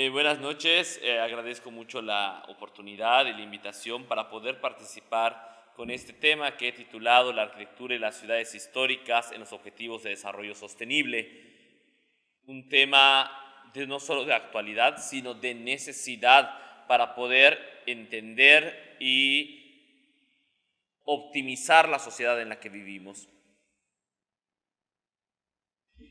Buenas noches, agradezco mucho la oportunidad y la invitación para poder participar con este tema que he titulado La arquitectura y las ciudades históricas en los objetivos de desarrollo sostenible. Un tema no solo de actualidad, sino de necesidad para poder entender y optimizar la sociedad en la que vivimos.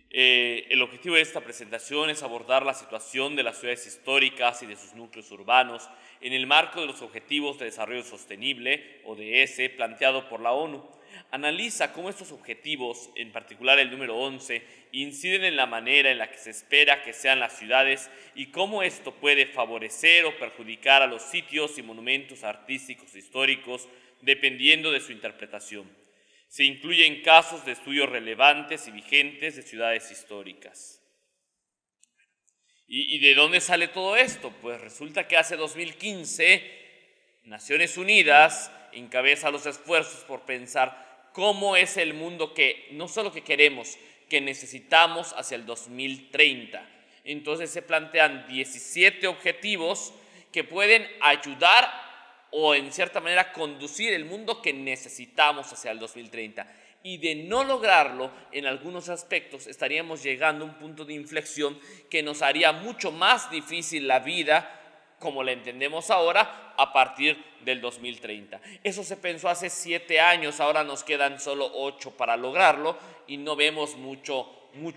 El objetivo de esta presentación es abordar la situación de las ciudades históricas y de sus núcleos urbanos en el marco de los Objetivos de Desarrollo Sostenible, ODS, planteado por la ONU. Analiza cómo estos objetivos, en particular el número 11, inciden en la manera en la que se espera que sean las ciudades y cómo esto puede favorecer o perjudicar a los sitios y monumentos artísticos e históricos dependiendo de su interpretación. Se incluyen casos de estudios relevantes y vigentes de ciudades históricas. ¿Y de dónde sale todo esto? Pues resulta que hace 2015 Naciones Unidas encabeza los esfuerzos por pensar cómo es el mundo que no solo que queremos, que necesitamos hacia el 2030. Entonces se plantean 17 objetivos que pueden ayudar o en cierta manera conducir el mundo que necesitamos hacia el 2030. Y de no lograrlo, en algunos aspectos estaríamos llegando a un punto de inflexión que nos haría mucho más difícil la vida como la entendemos ahora a partir del 2030. Eso se pensó hace 7 años, ahora nos quedan solo 8 para lograrlo y no vemos mucho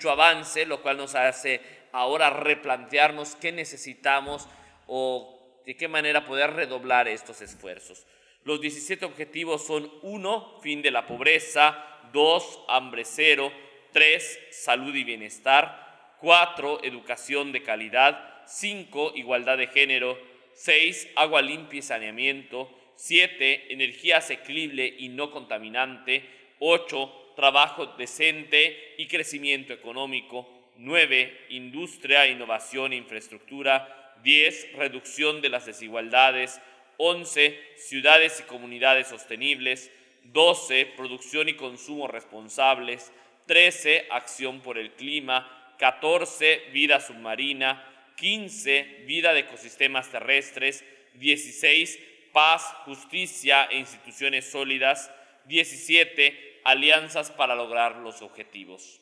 avance, lo cual nos hace ahora replantearnos qué necesitamos o de qué manera poder redoblar estos esfuerzos. Los 17 objetivos son: 1, fin de la pobreza; 2, hambre cero; 3, salud y bienestar; 4, educación de calidad; 5, igualdad de género; 6, agua limpia y saneamiento; 7, energía asequible y no contaminante; 8, trabajo decente y crecimiento económico; 9, industria, innovación e infraestructura; 10, reducción de las desigualdades; 11, ciudades y comunidades sostenibles; 12, producción y consumo responsables; 13, acción por el clima; 14, vida submarina; 15, vida de ecosistemas terrestres; 16, paz, justicia e instituciones sólidas; 17, alianzas para lograr los objetivos.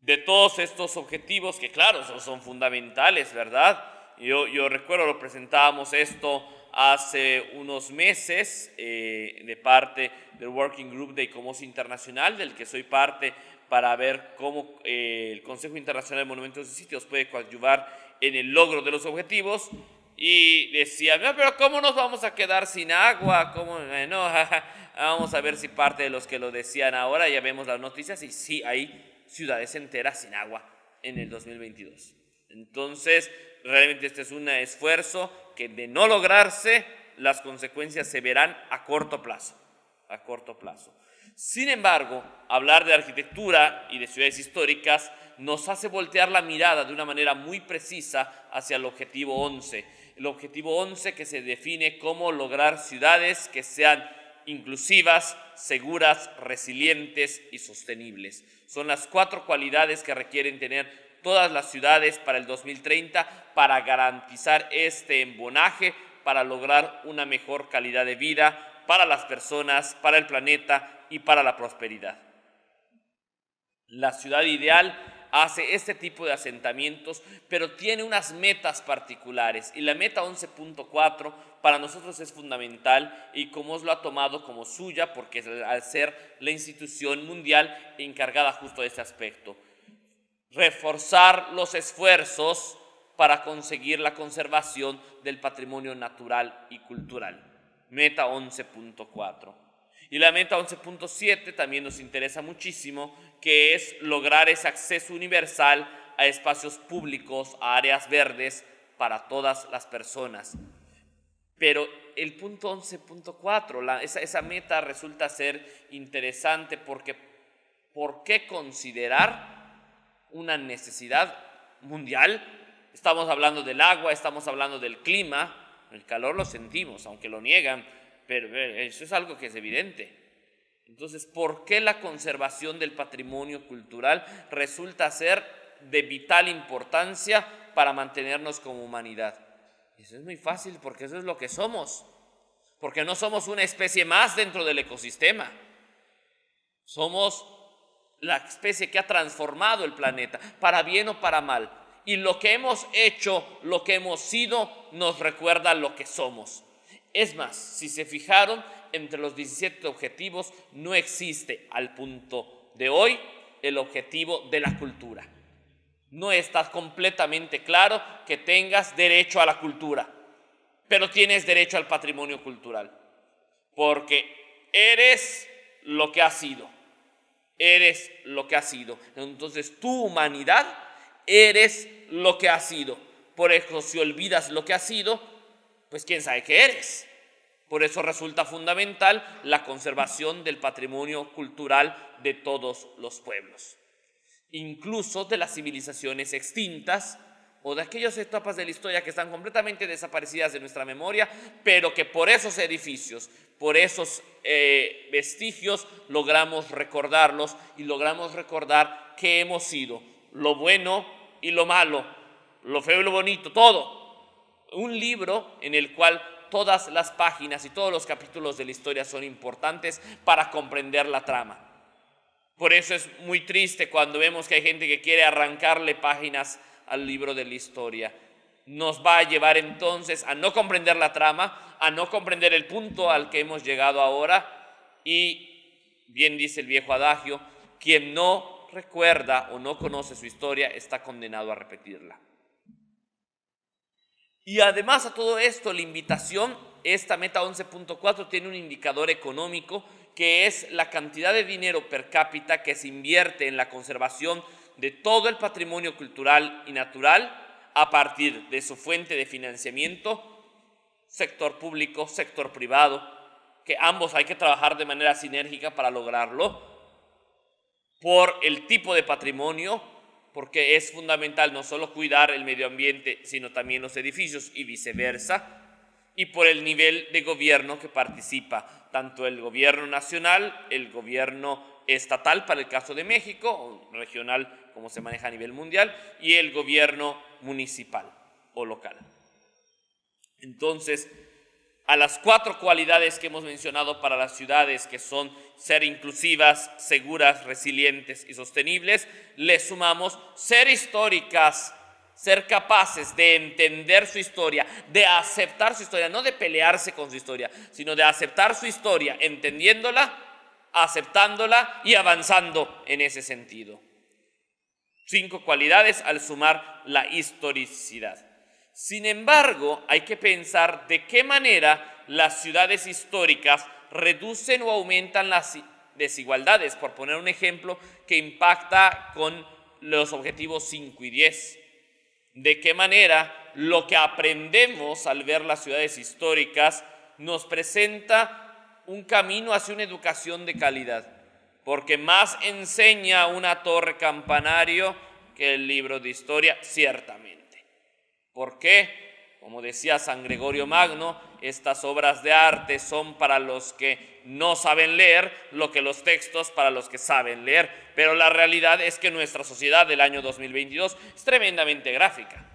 De todos estos objetivos, que claro, son fundamentales, ¿verdad? Yo recuerdo, lo presentábamos esto hace unos meses de parte del Working Group de ICOMOS Internacional, del que soy parte, para ver cómo el Consejo Internacional de Monumentos y Sitios puede coadyuvar en el logro de los objetivos. Y decía, no, pero ¿cómo nos vamos a quedar sin agua? ¿Cómo? No, vamos a ver si parte de los que lo decían ahora, ya vemos las noticias y sí, hay ciudades enteras sin agua en el 2022. Entonces, realmente este es un esfuerzo que, de no lograrse, las consecuencias se verán a corto plazo. A corto plazo. Sin embargo, hablar de arquitectura y de ciudades históricas nos hace voltear la mirada de una manera muy precisa hacia el objetivo 11. El objetivo 11 que se define como lograr ciudades que sean inclusivas, seguras, resilientes y sostenibles. Son las 4 cualidades que requieren tener todas las ciudades para el 2030 para garantizar este embonaje, para lograr una mejor calidad de vida para las personas, para el planeta y para la prosperidad. La ciudad ideal hace este tipo de asentamientos, pero tiene unas metas particulares. Y la meta 11.4 para nosotros es fundamental y ICOMOS lo ha tomado como suya porque al ser la institución mundial encargada justo de este aspecto. Reforzar los esfuerzos para conseguir la conservación del patrimonio natural y cultural. Meta 11.4. Y la meta 11.7 también nos interesa muchísimo, que es lograr ese acceso universal a espacios públicos, a áreas verdes para todas las personas. Pero el punto 11.4, esa meta resulta ser interesante porque ¿por qué considerar una necesidad mundial? Estamos hablando del agua, estamos hablando del clima, el calor lo sentimos, aunque lo niegan, pero eso es algo que es evidente. Entonces, ¿por qué la conservación del patrimonio cultural resulta ser de vital importancia para mantenernos como humanidad. Eso es muy fácil porque eso es lo que somos. Porque no somos una especie más dentro del ecosistema. Somos la especie que ha transformado el planeta, para bien o para mal. Y lo que hemos hecho, lo que hemos sido, nos recuerda lo que somos. Es más, si se fijaron, entre los 17 objetivos no existe al punto de hoy el objetivo de la cultura. No está completamente claro que tengas derecho a la cultura, pero tienes derecho al patrimonio cultural, porque eres lo que has sido. Eres lo que has sido. Entonces, tu humanidad, eres lo que has sido. Por eso, si olvidas lo que has sido, pues quién sabe qué eres. Por eso resulta fundamental la conservación del patrimonio cultural de todos los pueblos, incluso de las civilizaciones extintas o de aquellas etapas de la historia que están completamente desaparecidas de nuestra memoria, pero que por esos edificios, por esos vestigios, logramos recordarlos y logramos recordar que hemos sido lo bueno y lo malo, lo feo y lo bonito, todo. Un libro en el cual todas las páginas y todos los capítulos de la historia son importantes para comprender la trama. Por eso es muy triste cuando vemos que hay gente que quiere arrancarle páginas al libro de la historia. Nos va a llevar entonces a no comprender la trama, a no comprender el punto al que hemos llegado ahora, y bien dice el viejo adagio, quien no recuerda o no conoce su historia está condenado a repetirla. Y además a todo esto, la invitación, esta meta 11.4 tiene un indicador económico que es la cantidad de dinero per cápita que se invierte en la conservación de todo el patrimonio cultural y natural a partir de su fuente de financiamiento, sector público, sector privado, que ambos hay que trabajar de manera sinérgica para lograrlo, por el tipo de patrimonio, porque es fundamental no solo cuidar el medio ambiente, sino también los edificios y viceversa, y por el nivel de gobierno que participa, tanto el gobierno nacional, el gobierno estatal para el caso de México, o regional como se maneja a nivel mundial, y el gobierno municipal o local. Entonces, a las 4 cualidades que hemos mencionado para las ciudades, que son ser inclusivas, seguras, resilientes y sostenibles, le sumamos ser históricas, ser capaces de entender su historia, de aceptar su historia, no de pelearse con su historia, sino de aceptar su historia, entendiéndola, aceptándola y avanzando en ese sentido. 5 cualidades al sumar la historicidad. Sin embargo, hay que pensar de qué manera las ciudades históricas reducen o aumentan las desigualdades, por poner un ejemplo que impacta con los objetivos 5 y 10. De qué manera lo que aprendemos al ver las ciudades históricas nos presenta un camino hacia una educación de calidad, porque más enseña una torre campanario que el libro de historia, ciertamente. ¿Por qué? Como decía San Gregorio Magno, estas obras de arte son para los que no saben leer lo que los textos para los que saben leer. Pero la realidad es que nuestra sociedad del año 2022 es tremendamente gráfica.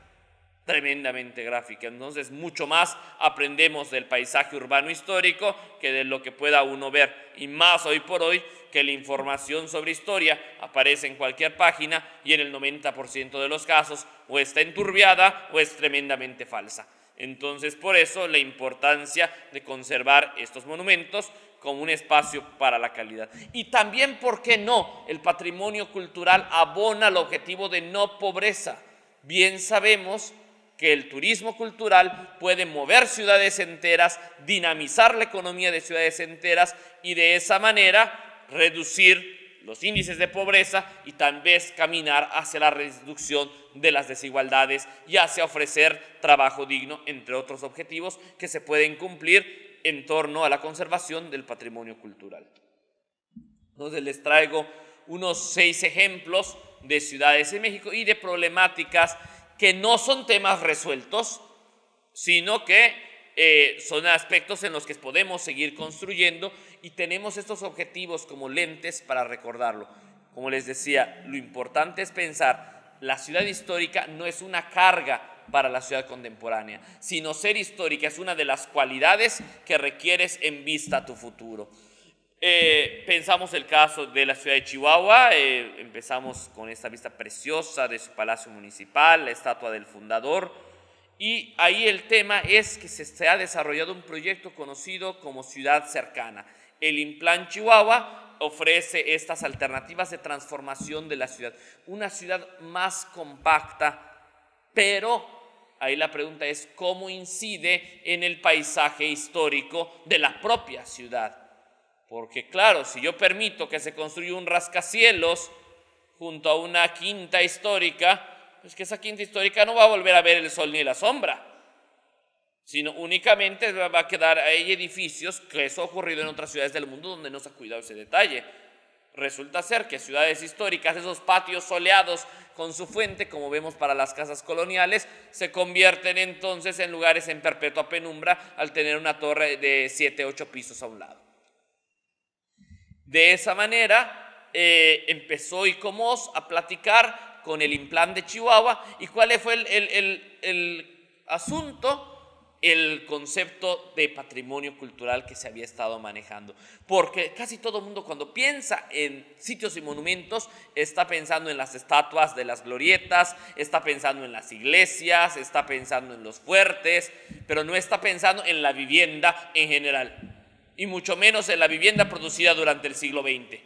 Entonces mucho más aprendemos del paisaje urbano histórico que de lo que pueda uno ver, y más hoy por hoy que la información sobre historia aparece en cualquier página y en el 90% de los casos o está enturbiada o es tremendamente falsa. Entonces por eso la importancia de conservar estos monumentos como un espacio para la calidad. Y también, ¿por qué no? El patrimonio cultural abona el objetivo de no pobreza. Bien sabemos que el turismo cultural puede mover ciudades enteras, dinamizar la economía de ciudades enteras y de esa manera reducir los índices de pobreza y también caminar hacia la reducción de las desigualdades y hacia ofrecer trabajo digno, entre otros objetivos que se pueden cumplir en torno a la conservación del patrimonio cultural. Entonces les traigo unos 6 ejemplos de ciudades en México y de problemáticas que no son temas resueltos, sino que son aspectos en los que podemos seguir construyendo y tenemos estos objetivos como lentes para recordarlo. Como les decía, lo importante es pensar la ciudad histórica no es una carga para la ciudad contemporánea, sino ser histórica es una de las cualidades que requieres en vista a tu futuro. Pensamos el caso de la ciudad de Chihuahua, empezamos con esta vista preciosa de su palacio municipal, la estatua del fundador, y ahí el tema es que se ha desarrollado un proyecto conocido como Ciudad Cercana. El Implan Chihuahua ofrece estas alternativas de transformación de la ciudad, una ciudad más compacta, pero ahí la pregunta es cómo incide en el paisaje histórico de la propia ciudad. Porque claro, si yo permito que se construya un rascacielos junto a una quinta histórica, pues que esa quinta histórica no va a volver a ver el sol ni la sombra, sino únicamente va a quedar ahí edificios, que eso ha ocurrido en otras ciudades del mundo donde no se ha cuidado ese detalle. Resulta ser que ciudades históricas, esos patios soleados con su fuente, como vemos para las casas coloniales, se convierten entonces en lugares en perpetua penumbra al tener una torre de 7, 8 pisos a un lado. De esa manera empezó ICOMOS a platicar con el Implan de Chihuahua. ¿Y cuál fue el asunto? El concepto de patrimonio cultural que se había estado manejando, porque casi todo el mundo cuando piensa en sitios y monumentos está pensando en las estatuas de las glorietas, está pensando en las iglesias, está pensando en los fuertes, pero no está pensando en la vivienda en general, y mucho menos en la vivienda producida durante el siglo XX.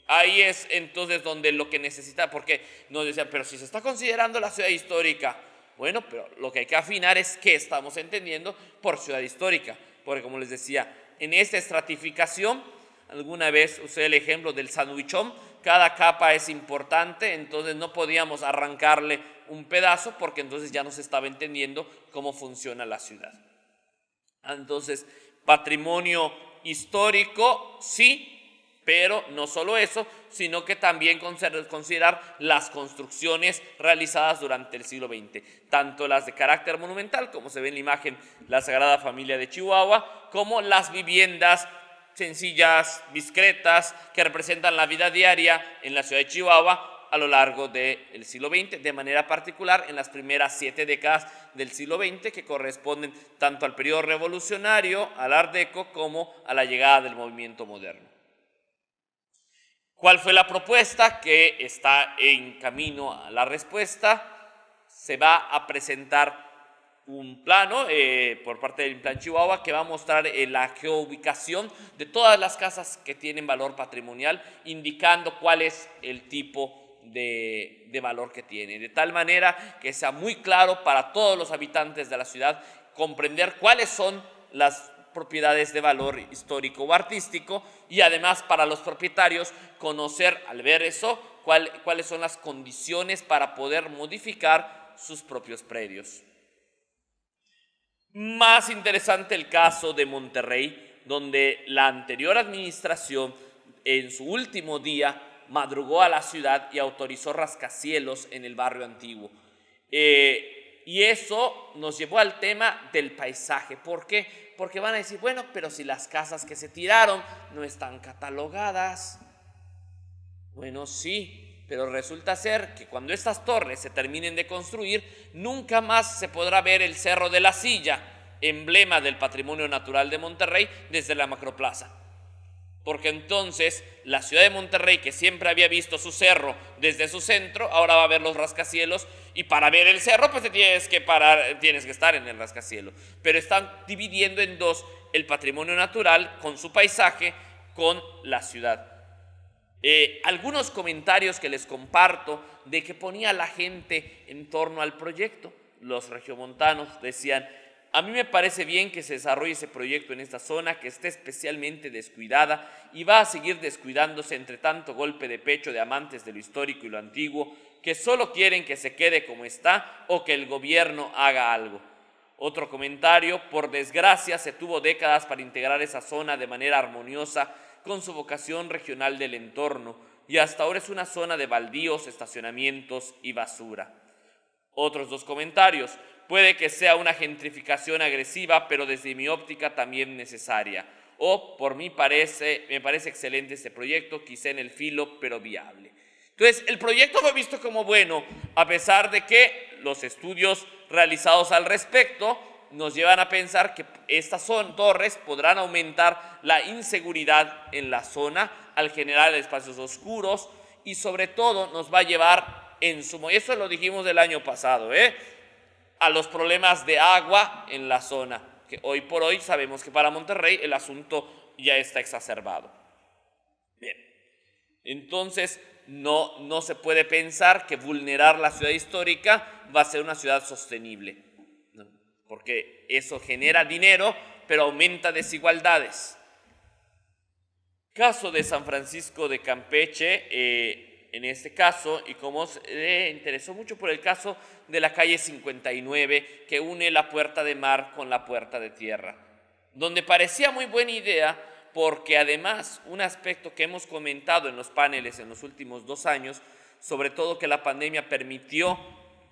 Ahí es entonces donde lo que necesita, porque nos decían, pero si se está considerando la ciudad histórica. Bueno, pero lo que hay que afinar es qué estamos entendiendo por ciudad histórica, porque como les decía, en esta estratificación, alguna vez usé el ejemplo del sandwichón, cada capa es importante, entonces no podíamos arrancarle un pedazo porque entonces ya no se estaba entendiendo cómo funciona la ciudad. Entonces, patrimonio histórico, sí, pero no solo eso, sino que también considerar las construcciones realizadas durante el siglo XX, tanto las de carácter monumental, como se ve en la imagen, la Sagrada Familia de Chihuahua, como las viviendas sencillas, discretas, que representan la vida diaria en la ciudad de Chihuahua a lo largo del siglo XX, de manera particular en las primeras 7 décadas del siglo XX, que corresponden tanto al periodo revolucionario, al Art Deco, como a la llegada del movimiento moderno. ¿Cuál fue la propuesta? Que está en camino a la respuesta. Se va a presentar un plano por parte del Implan Chihuahua que va a mostrar la geoubicación de todas las casas que tienen valor patrimonial, indicando cuál es el tipo de valor que tiene, de tal manera que sea muy claro para todos los habitantes de la ciudad comprender cuáles son las propiedades de valor histórico o artístico, y además para los propietarios conocer al ver eso cuáles son las condiciones para poder modificar sus propios predios. Más interesante el caso de Monterrey, donde la anterior administración en su último día madrugó a la ciudad y autorizó rascacielos en el barrio antiguo. Y eso nos llevó al tema del paisaje. ¿Por qué? Porque van a decir, bueno, pero si las casas que se tiraron no están catalogadas. Bueno, sí, pero resulta ser que cuando estas torres se terminen de construir, nunca más se podrá ver el Cerro de la Silla, emblema del patrimonio natural de Monterrey, desde la macroplaza. Porque entonces la ciudad de Monterrey, que siempre había visto su cerro desde su centro, ahora va a ver los rascacielos, y para ver el cerro pues tienes que estar en el rascacielos. Pero están dividiendo en dos el patrimonio natural con su paisaje con la ciudad. Algunos comentarios que les comparto de que ponía la gente en torno al proyecto. Los regiomontanos decían, a mí me parece bien que se desarrolle ese proyecto en esta zona que esté especialmente descuidada y va a seguir descuidándose entre tanto golpe de pecho de amantes de lo histórico y lo antiguo que solo quieren que se quede como está o que el gobierno haga algo. Otro comentario, por desgracia se tuvo décadas para integrar esa zona de manera armoniosa con su vocación regional del entorno y hasta ahora es una zona de baldíos, estacionamientos y basura. Otros dos comentarios, puede que sea una gentrificación agresiva, pero desde mi óptica también necesaria. O, me parece excelente este proyecto, quizá en el filo, pero viable. Entonces, el proyecto fue visto como bueno, a pesar de que los estudios realizados al respecto nos llevan a pensar que estas torres podrán aumentar la inseguridad en la zona al generar espacios oscuros y sobre todo nos va a llevar eso lo dijimos el año pasado, a los problemas de agua en la zona, que hoy por hoy sabemos que para Monterrey el asunto ya está exacerbado. Bien, entonces no se puede pensar que vulnerar la ciudad histórica va a ser una ciudad sostenible, ¿no? Porque eso genera dinero, pero aumenta desigualdades. Caso de San Francisco de Campeche, en este caso, y como se interesó mucho por el caso de la calle 59, que une la Puerta de Mar con la Puerta de Tierra, donde parecía muy buena idea, porque además un aspecto que hemos comentado en los paneles en los últimos 2 años, sobre todo que la pandemia permitió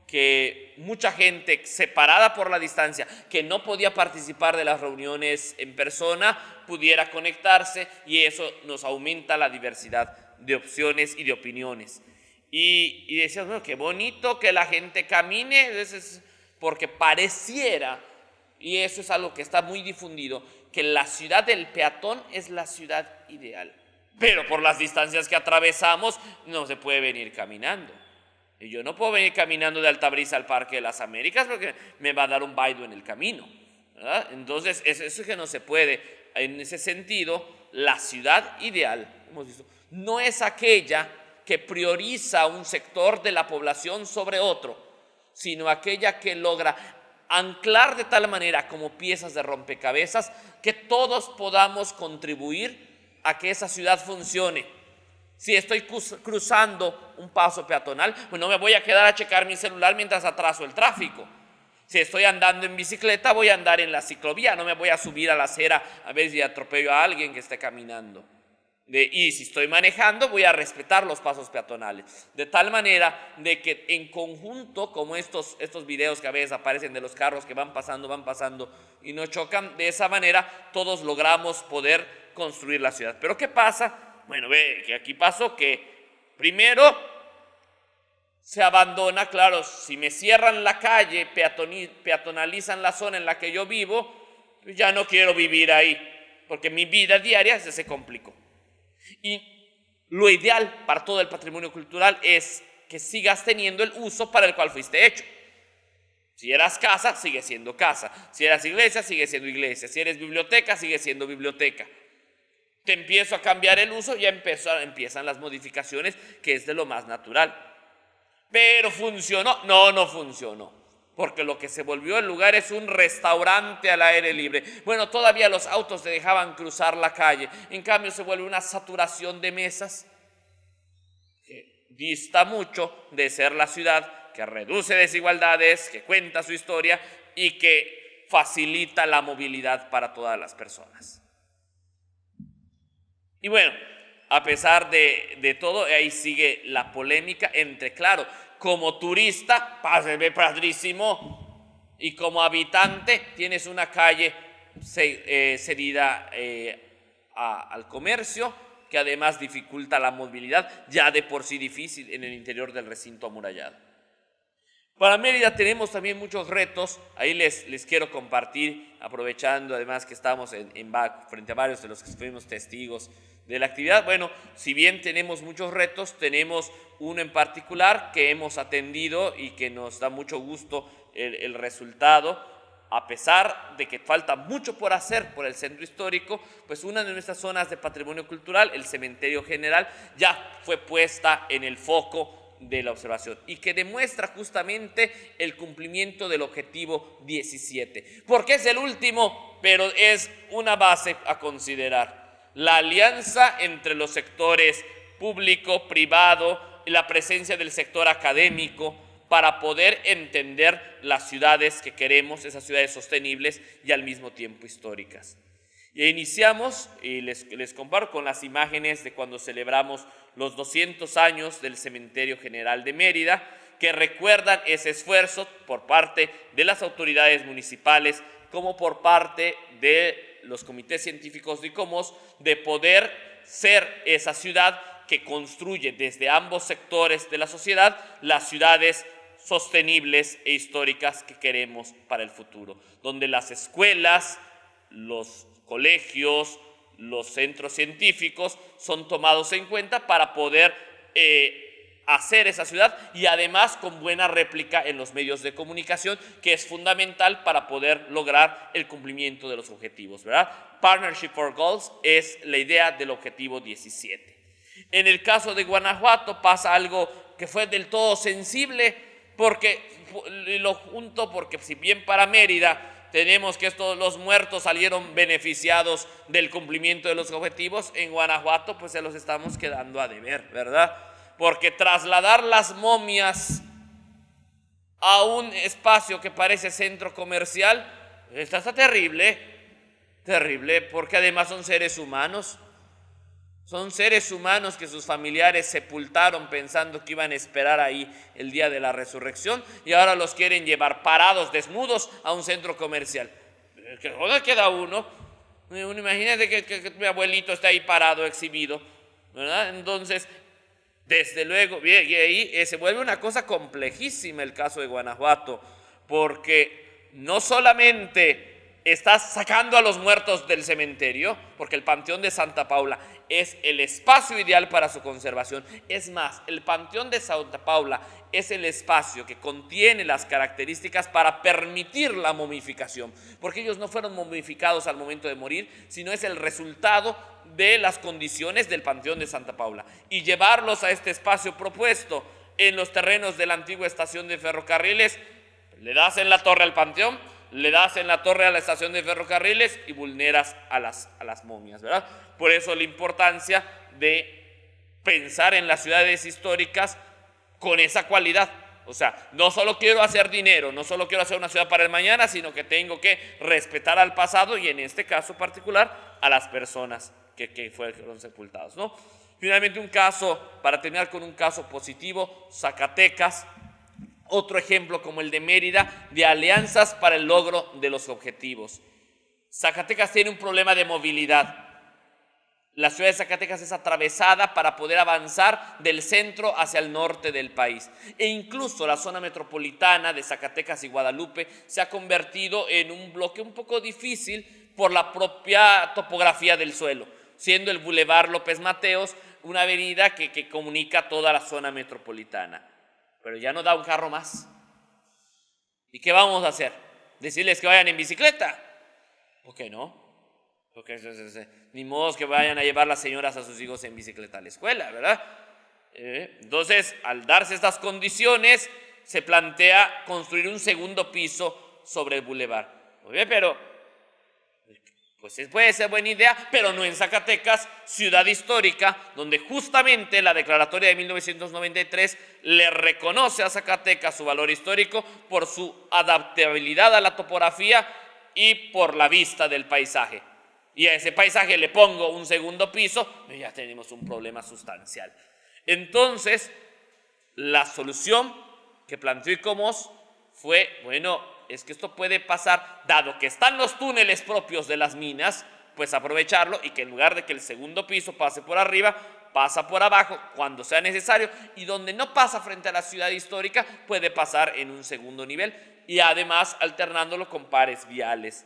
que mucha gente separada por la distancia, que no podía participar de las reuniones en persona, pudiera conectarse, y eso nos aumenta la diversidad de opciones y de opiniones. Y decíamos, bueno, qué bonito que la gente camine, porque pareciera, y eso es algo que está muy difundido, que la ciudad del peatón es la ciudad ideal. Pero por las distancias que atravesamos, no se puede venir caminando. Y yo no puedo venir caminando de Altabrisa al Parque de las Américas porque me va a dar un vaido en el camino, ¿verdad? Entonces, eso es que no se puede. En ese sentido, la ciudad ideal, hemos visto, no es aquella que prioriza un sector de la población sobre otro, sino aquella que logra anclar de tal manera como piezas de rompecabezas que todos podamos contribuir a que esa ciudad funcione. Si estoy cruzando un paso peatonal, pues no me voy a quedar a checar mi celular mientras atraso el tráfico. Si estoy andando en bicicleta, voy a andar en la ciclovía, no me voy a subir a la acera a ver si atropello a alguien que esté caminando. Y si estoy manejando, voy a respetar los pasos peatonales. De tal manera de que en conjunto, como estos videos que a veces aparecen de los carros que van pasando y no chocan, de esa manera todos logramos poder construir la ciudad. Pero ¿qué pasa? Bueno, ve que aquí pasó que primero se abandona, claro, si me cierran la calle, peatonalizan la zona en la que yo vivo, pues ya no quiero vivir ahí, porque mi vida diaria se complicó. Y lo ideal para todo el patrimonio cultural es que sigas teniendo el uso para el cual fuiste hecho. Si eras casa, sigue siendo casa. Si eras iglesia, sigue siendo iglesia. Si eres biblioteca, sigue siendo biblioteca. Te empiezo a cambiar el uso, ya empiezan las modificaciones, que es de lo más natural. ¿Pero funcionó? No funcionó. Porque lo que se volvió el lugar es un restaurante al aire libre. Bueno, todavía los autos te dejaban cruzar la calle. En cambio, se vuelve una saturación de mesas que dista mucho de ser la ciudad que reduce desigualdades, que cuenta su historia y que facilita la movilidad para todas las personas. Y bueno, a pesar de todo, ahí sigue la polémica entre, claro, como turista, ve padrísimo, y como habitante tienes una calle cedida al comercio, que además dificulta la movilidad, ya de por sí difícil en el interior del recinto amurallado. Para Mérida tenemos también muchos retos, ahí les quiero compartir, aprovechando además que estamos frente a varios de los que fuimos testigos de la actividad. Bueno, si bien tenemos muchos retos, tenemos uno en particular que hemos atendido y que nos da mucho gusto el resultado, a pesar de que falta mucho por hacer por el centro histórico, pues una de nuestras zonas de patrimonio cultural, el Cementerio General, ya fue puesta en el foco de la observación y que demuestra justamente el cumplimiento del objetivo 17, porque es el último, pero es una base a considerar. La alianza entre los sectores público, privado y la presencia del sector académico para poder entender las ciudades que queremos, esas ciudades sostenibles y al mismo tiempo históricas. Y iniciamos, y les comparto con las imágenes de cuando celebramos los 200 años del Cementerio General de Mérida, que recuerdan ese esfuerzo por parte de las autoridades municipales como por parte de los comités científicos de ICOMOS de poder ser esa ciudad que construye desde ambos sectores de la sociedad las ciudades sostenibles e históricas que queremos para el futuro, donde las escuelas, los colegios, los centros científicos son tomados en cuenta para poder hacer esa ciudad, y además con buena réplica en los medios de comunicación, que es fundamental para poder lograr el cumplimiento de los objetivos, ¿verdad? Partnership for Goals es la idea del objetivo 17. En el caso de Guanajuato pasa algo que fue del todo sensible, porque si bien para Mérida tenemos que los muertos salieron beneficiados del cumplimiento de los objetivos, en Guanajuato pues se los estamos quedando a deber, ¿verdad? Porque trasladar las momias a un espacio que parece centro comercial, está terrible, porque además son seres humanos. Son seres humanos que sus familiares sepultaron pensando que iban a esperar ahí el día de la resurrección, y ahora los quieren llevar parados, desnudos, a un centro comercial. ¿Dónde queda uno? Imagínate que mi abuelito está ahí parado, exhibido, ¿verdad? Entonces, desde luego, y ahí se vuelve una cosa complejísima el caso de Guanajuato, porque no solamente estás sacando a los muertos del cementerio, porque el Panteón de Santa Paula es el espacio ideal para su conservación. Es más, el Panteón de Santa Paula es el espacio que contiene las características para permitir la momificación, porque ellos no fueron momificados al momento de morir, sino es el resultado de las condiciones del Panteón de Santa Paula. Y llevarlos a este espacio propuesto en los terrenos de la antigua estación de ferrocarriles, le das en la torre al Panteón, le das en la torre a la estación de ferrocarriles y vulneras a las momias, ¿verdad? Por eso la importancia de pensar en las ciudades históricas con esa cualidad. O sea, no solo quiero hacer dinero, no solo quiero hacer una ciudad para el mañana, sino que tengo que respetar al pasado y, en este caso particular, a las personas que fueron sepultados, ¿no? Finalmente, un caso, para terminar con un caso positivo, Zacatecas. Otro ejemplo como el de Mérida, de alianzas para el logro de los objetivos. Zacatecas tiene un problema de movilidad. La ciudad de Zacatecas es atravesada para poder avanzar del centro hacia el norte del país. E incluso la zona metropolitana de Zacatecas y Guadalupe se ha convertido en un bloque un poco difícil por la propia topografía del suelo, siendo el Boulevard López Mateos una avenida que comunica toda la zona metropolitana. Pero ya no da un carro más. ¿Y qué vamos a hacer? ¿Decirles que vayan en bicicleta? ¿Por qué no? Porque ni modo que vayan a llevar las señoras a sus hijos en bicicleta a la escuela, ¿verdad? Entonces, al darse estas condiciones, se plantea construir un segundo piso sobre el bulevar. Muy bien, pero pues puede ser buena idea, pero no en Zacatecas, ciudad histórica, donde justamente la declaratoria de 1993 le reconoce a Zacatecas su valor histórico por su adaptabilidad a la topografía y por la vista del paisaje. Y a ese paisaje le pongo un segundo piso, y ya tenemos un problema sustancial. Entonces, la solución que planteó ICOMOS fue, es que esto puede pasar, dado que están los túneles propios de las minas, pues aprovecharlo, y que en lugar de que el segundo piso pase por arriba, pasa por abajo cuando sea necesario, y donde no pasa frente a la ciudad histórica, puede pasar en un segundo nivel, y además alternándolo con pares viales.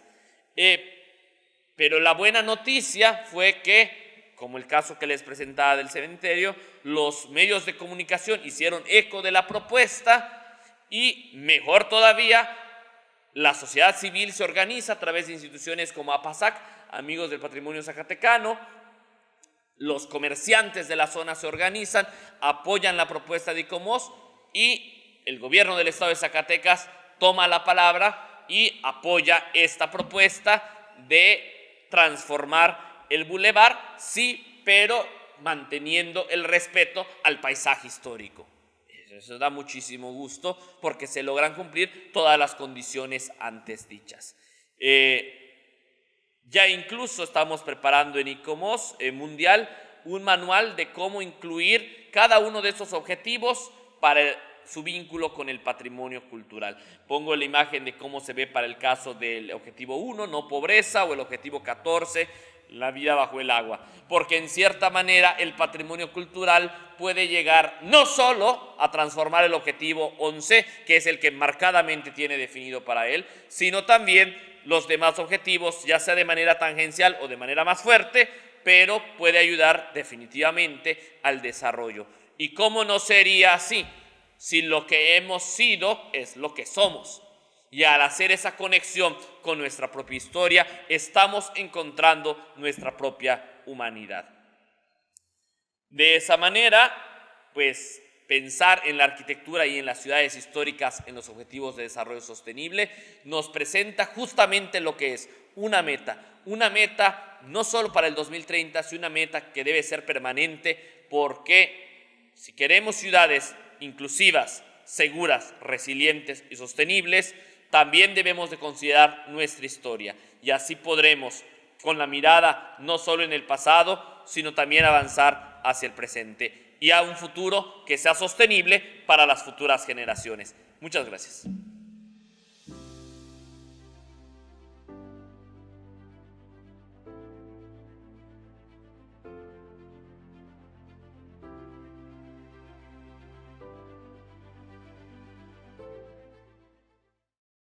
Pero la buena noticia fue que, como el caso que les presentaba del cementerio, los medios de comunicación hicieron eco de la propuesta, y mejor todavía, la sociedad civil se organiza a través de instituciones como APASAC, Amigos del Patrimonio Zacatecano. Los comerciantes de la zona se organizan, apoyan la propuesta de ICOMOS, y el gobierno del estado de Zacatecas toma la palabra y apoya esta propuesta de transformar el bulevar, sí, pero manteniendo el respeto al paisaje histórico. Eso da muchísimo gusto porque se logran cumplir todas las condiciones antes dichas. Ya incluso estamos preparando en ICOMOS Mundial un manual de cómo incluir cada uno de esos objetivos para su vínculo con el patrimonio cultural. Pongo la imagen de cómo se ve para el caso del objetivo 1, no pobreza, o el objetivo 14, la vida bajo el agua, porque en cierta manera el patrimonio cultural puede llegar no solo a transformar el objetivo 11, que es el que marcadamente tiene definido para él, sino también los demás objetivos, ya sea de manera tangencial o de manera más fuerte, pero puede ayudar definitivamente al desarrollo. ¿Y cómo no sería así? Si lo que hemos sido es lo que somos. Y al hacer esa conexión con nuestra propia historia, estamos encontrando nuestra propia humanidad. De esa manera, pues pensar en la arquitectura y en las ciudades históricas en los objetivos de desarrollo sostenible nos presenta justamente lo que es una meta no solo para el 2030, sino una meta que debe ser permanente, porque si queremos ciudades inclusivas, seguras, resilientes y sostenibles, también debemos de considerar nuestra historia, y así podremos, con la mirada no solo en el pasado, sino también avanzar hacia el presente y a un futuro que sea sostenible para las futuras generaciones. Muchas gracias.